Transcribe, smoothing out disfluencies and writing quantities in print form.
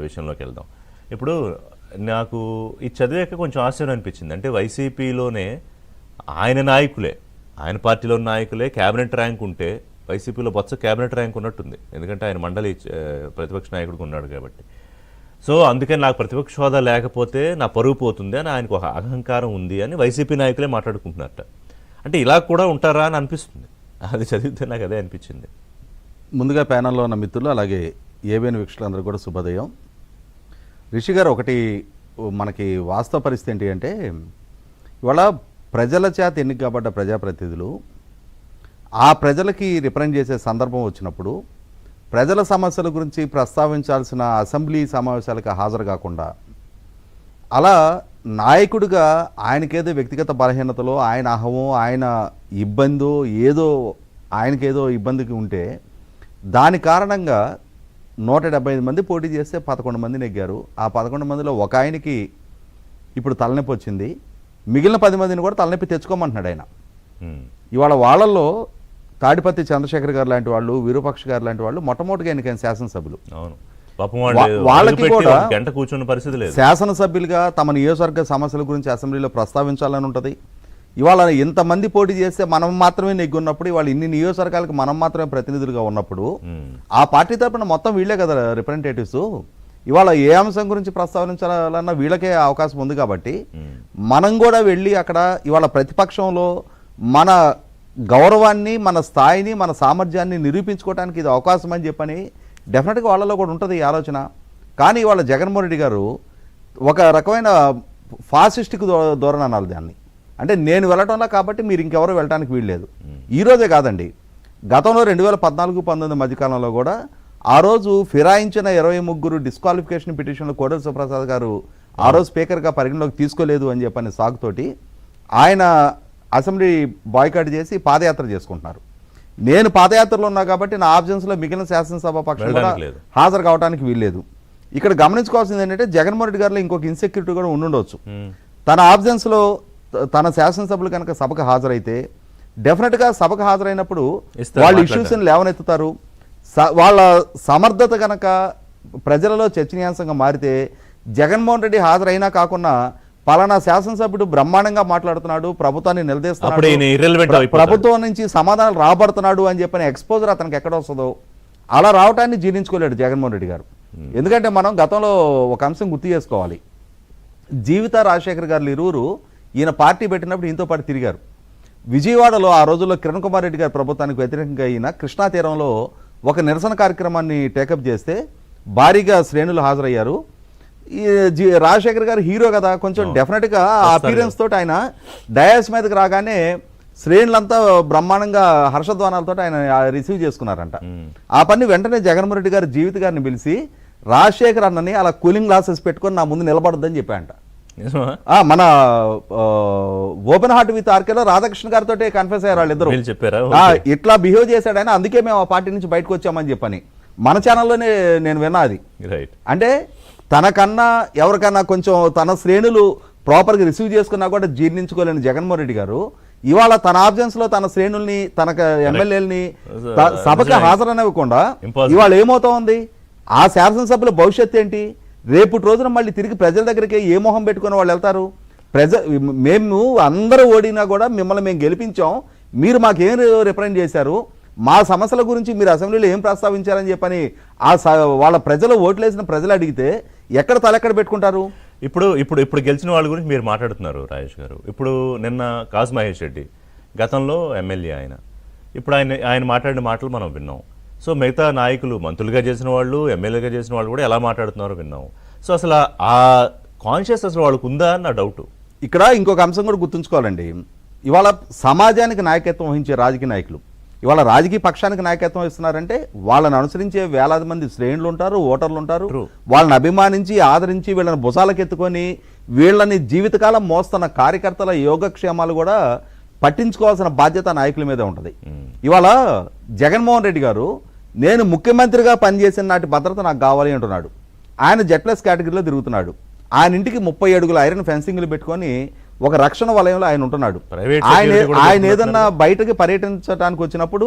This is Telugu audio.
విషయంలోకి వెళ్దాం. ఇప్పుడు నాకు ఇది చదివాక కొంచెం ఆశ్చర్యం అనిపించింది. అంటే వైసీపీలోనే ఆయన నాయకులే, ఆయన పార్టీలో నాయకులే క్యాబినెట్ ర్యాంక్ ఉంటే వైసీపీలో బొత్స క్యాబినెట్ ర్యాంక్ ఉన్నట్టుంది. ఎందుకంటే ఆయన మండలి ప్రతిపక్ష నాయకుడికి ఉన్నాడు కాబట్టి. సో అందుకని నాకు ప్రతిపక్ష హోదా లేకపోతే నా పరువు పోతుంది అని ఆయనకు ఒక అహంకారం ఉంది అని వైసీపీ నాయకులే మాట్లాడుకుంటున్నారట. అంటే ఇలా కూడా ఉంటారా అని అనిపిస్తుంది. అది చదివితే నాకు అదే అనిపించింది. ముందుగా ప్యానల్లో ఉన్న మిత్రులు అలాగే ఏబిఎన్ వీక్షకులందరూ కూడా శుభోదయం. రిషి గారు, ఒకటి మనకి వాస్తవ పరిస్థితి ఏంటి అంటే, ఇవాళ ప్రజల చేత ఎన్నిక కాబడ్డ ప్రజాప్రతినిధులు ఆ ప్రజలకి రిప్రజెంట్ చేసే సందర్భం వచ్చినప్పుడు ప్రజల సమస్యల గురించి ప్రస్తావించాల్సిన అసెంబ్లీ సమావేశాలకు హాజరు కాకుండా అలా నాయకుడిగా ఆయనకేదో వ్యక్తిగత బలహీనతలో ఆయన అహమో ఆయన ఇబ్బందో ఏదో ఆయనకేదో ఇబ్బందికి ఉంటే దాని కారణంగా 175 మంది పోటీ చేస్తే 11 మంది నెగ్గారు. ఆ 11 మందిలో ఒక ఆయనకి ఇప్పుడు తలనొప్పి వచ్చింది, మిగిలిన 10 మందిని కూడా తలనొప్పి తెచ్చుకోమంటున్నాడు ఆయన. ఇవాళ వాళ్ళల్లో తాడిపత్రి చంద్రశేఖర్ గారు లాంటి వాళ్ళు, విరూపాక్ష గారు లాంటి వాళ్ళు మొట్టమొదటిగా ఎన్నికైన శాసనసభ్యులు. వాళ్ళకి కూడా గంట కూర్చున్న పరిస్థితి లేదు. శాసనసభ్యులుగా తమ నియోజకవర్గ సమస్యల గురించి అసెంబ్లీలో ప్రస్తావించాలని ఉంటుంది. ఇవాళ ఇంతమంది పోటీ చేస్తే మనం మాత్రమే నెగ్గున్నప్పుడు, ఇవాళ ఇన్ని నియోజకవర్గాలకు మనం మాత్రమే ప్రతినిధులుగా ఉన్నప్పుడు ఆ పార్టీ తరపున మొత్తం వీళ్ళే కదా రిప్రజెంటేటివ్స్. ఇవాళ ఏ అంశం గురించి ప్రస్తావించాలన్నా వీళ్ళకే అవకాశం ఉంది కాబట్టి మనం కూడా వెళ్ళి అక్కడ ఇవాళ ప్రతిపక్షంలో మన గౌరవాన్ని, మన స్థాయిని, మన సామర్థ్యాన్ని నిరూపించుకోవడానికి ఇది అవకాశం అని చెప్పని డెఫినెట్గా వాళ్ళలో కూడా ఉంటుంది ఈ ఆలోచన. కానీ ఇవాళ జగన్మోహన్ రెడ్డి గారు ఒక రకమైన ఫాసిస్టిక్ ధోరణి అనాలి దాన్ని. అంటే నేను వెళ్ళటంలా కాబట్టి మీరు ఇంకెవరో వెళ్ళడానికి వీల్లేదు. ఈరోజే కాదండి, గతంలో 2014-19 మధ్యకాలంలో కూడా ఆ రోజు ఫిరాయించిన 23 డిస్క్వాలిఫికేషన్ పిటిషన్లు కోడెల శివప్రసాద్ గారు ఆ రోజు స్పీకర్గా పరిగణలోకి తీసుకోలేదు అని చెప్పని సాగుతోటి ఆయన అసెంబ్లీ బాయ్కాట్ చేసి పాదయాత్ర చేసుకుంటున్నారు. నేను పాదయాత్రలో ఉన్నా కాబట్టి నా ఆబ్జెన్స్లో మిగిలిన శాసనసభ పక్షం కూడా హాజరు కావడానికి వీల్లేదు. ఇక్కడ గమనించుకోవాల్సింది ఏంటంటే జగన్మోహన్ రెడ్డి గారిలో ఇంకొక ఇన్సెక్యూరిటీ కూడా ఉండుండొచ్చు. తన ఆబ్జెన్స్లో తన శాసనసభ్యులు కనుక సభకు హాజరైతే డెఫినెట్గా సభకు హాజరైనప్పుడు వాళ్ళు ఇష్యూస్ని లేవనెత్తుతారు. వాళ్ళ సమర్థత కనుక ప్రజలలో చర్చనీయాంశంగా మారితే జగన్మోహన్ రెడ్డి హాజరైనా కాకుండా పలానా శాసనసభ్యుడు బ్రహ్మాండంగా మాట్లాడుతున్నాడు, ప్రభుత్వాన్ని నిలదీస్తున్నాడు, ప్రభుత్వం నుంచి సమాధానాలు రాబడుతున్నాడు అని చెప్పని ఎక్స్పోజర్ అతనికి ఎక్కడ వస్తుందో అలా రావటాన్ని జీర్ణించుకోలేడు జగన్మోహన్ రెడ్డి గారు. ఎందుకంటే మనం గతంలో ఒక అంశం గుర్తు చేసుకోవాలి. జీవిత రాజశేఖర్ గారు ఇరువురు ఈయన పార్టీ పెట్టినప్పుడు ఈయనతో పాటు తిరిగారు. విజయవాడలో ఆ రోజుల్లో కిరణ్ కుమార్ రెడ్డి గారి ప్రభుత్వానికి వ్యతిరేకంగా ఈయన కృష్ణా తీరంలో ఒక నిరసన కార్యక్రమాన్ని టేకప్ చేస్తే భారీగా శ్రేణులు హాజరయ్యారు. రాజశేఖర్ గారు హీరో కదా, కొంచెం డెఫినెట్గా ఆ అపీరెన్స్ తోటి ఆయన డయాస్ మీదకి రాగానే శ్రేణులంతా బ్రహ్మాండంగా హర్షధ్వానాలతో ఆయన రిసీవ్ చేసుకున్నారంట. ఆ పని వెంటనే జగన్మోహన్ రెడ్డి గారు జీవిత గారిని పిలిచి రాజశేఖర్ అన్నని అలా కూలింగ్ గ్లాసెస్ పెట్టుకొని నా ముందు నిలబడద్దని చెప్పాయంట. మన ఓపెన్ హార్ట్ విత్ ఆర్కేలో రాధాకృష్ణ గారితో కన్ఫెస్ అయ్యారు వాళ్ళిద్దరు. ఇట్లా బిహేవ్ చేశాడని అందుకే మేము ఆ పార్టీ నుంచి బయటకు వచ్చామని చెప్పని మన ఛానల్లోనే నేను విన్నా. అది అంటే తనకన్నా ఎవరికన్నా కొంచెం తన శ్రేణులు ప్రాపర్గా రిసీవ్ చేసుకున్నా కూడా జీర్ణించుకోలేని జగన్మోహన్ రెడ్డి గారు ఇవాళ తన ఆబ్జెన్స్లో తన శ్రేణుల్ని, తన ఎమ్మెల్యేలని సభకి హాజరనివ్వకుండా ఇవాళ ఏమవుతా ఉంది, ఆ శాసనసభ్యుల భవిష్యత్తు ఏంటి? రేపటి రోజున మళ్ళీ తిరిగి ప్రజల దగ్గరికి ఏ మొహం పెట్టుకుని వాళ్ళు వెళ్తారు? మేము అందరూ ఓడినా కూడా మిమ్మల్ని మేము గెలిపించాం, మీరు మాకేం రిప్రజెంట్ చేశారు, మా సమస్యల గురించి మీరు అసెంబ్లీలో ఏం ప్రస్తావించారని చెప్పని వాళ్ళ ప్రజలు ఓట్లేసిన ప్రజలు అడిగితే ఎక్కడ తలెక్కడ పెట్టుకుంటారు? ఇప్పుడు గెలిచిన వాళ్ళ గురించి మీరు మాట్లాడుతున్నారు రాజేష్ గారు. ఇప్పుడు నిన్న కాసు మహేష్ రెడ్డి గతంలో ఎమ్మెల్యే ఆయన, ఇప్పుడు ఆయన మాట్లాడిన మాటలు మనం విన్నాం. సో మిగతా నాయకులు మంత్రులుగా చేసిన వాళ్ళు, ఎమ్మెల్యేగా చేసిన వాళ్ళు కూడా ఎలా మాట్లాడుతున్నారో విన్నాము. సో అసలు ఆ కాన్షియస్ అసలు వాళ్ళకు ఉందా అని నా డౌట్. ఇక్కడ ఇంకొక అంశం కూడా గుర్తుంచుకోవాలండి. ఇవాళ సమాజానికి నాయకత్వం వహించే రాజకీయ నాయకులు ఇవాళ రాజకీయ పక్షానికి నాయకత్వం ఇస్తున్నారంటే వాళ్ళని అనుసరించే వేలాది మంది శ్రేణులు ఉంటారు, ఓటర్లు ఉంటారు. వాళ్ళని అభిమానించి ఆదరించి వీళ్ళని భుజాలకెత్తుకొని వీళ్ళని జీవితకాలం మోస్తున్న కార్యకర్తల యోగక్షేమాలు కూడా పట్టించుకోవాల్సిన బాధ్యత నాయకుల మీదే ఉంటుంది. ఇవాళ జగన్మోహన్ రెడ్డి గారు నేను ముఖ్యమంత్రిగా పనిచేసిన నాటి భద్రత నాకు కావాలి అంటున్నాడు. ఆయన జెడ్ప్లస్ కేటగిరీలో తిరుగుతున్నాడు. ఆయన ఇంటికి 30 అడుగుల ఐరన్ ఫెన్సింగ్లు పెట్టుకొని ఒక రక్షణ వలయంలో ఆయన ఉంటున్నాడు. ఆయన ఏదన్నా బయటకి పర్యటించడానికి వచ్చినప్పుడు